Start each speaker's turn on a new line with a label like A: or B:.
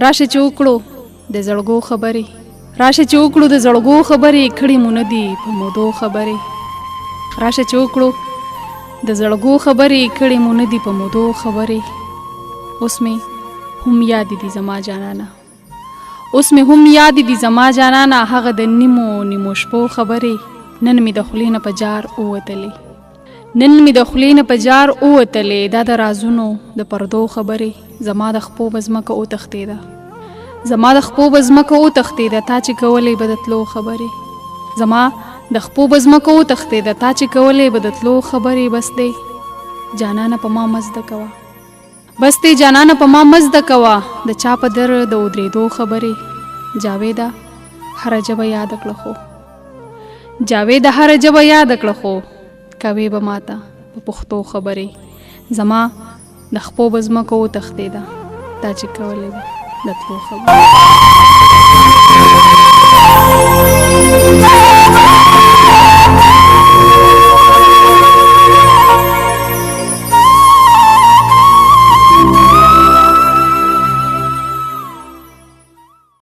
A: راشه چې وکړو د زړګو خبرې، راشه چې وکړو د زړګو خبرې، کړي مو نه دي په مودو خبرې. راشه چې وکړو د زړګو خبرې، کړي مو نه دي په مودو خبرې. اوس مې هم یاد دي زما جانانه، اوس مې هم یاد دي زما جانانه، هغه د نیمو نیمو شپو خبرې. نن مې د خولې نه په جار ووتلې، نن مې د خولې نه په جار ووتلې، دا د رازونو د پردو خبرې. زما د خپو به ځمکه وتښتېده، زما د خپو به ځمکه وتښتېده، تا چې کولې به د تلو خبرې. زما د خپو به ځمکه وتښتېده، تا چې کولې به د تلو خبرې. بس دی جانانه په ما مزده کوه، بس دی جانانه په ما مزده کوه، د چا په در د ودرېدو خبرې. جاویده هره ژبه یاد کړه خو، جاویده هره ژبه یاد کړه خو، کوې به ماته په پښتو خبرې. زما د خپو به ځمکه وتښتېده، تا چې کولې به د تلو خبرې.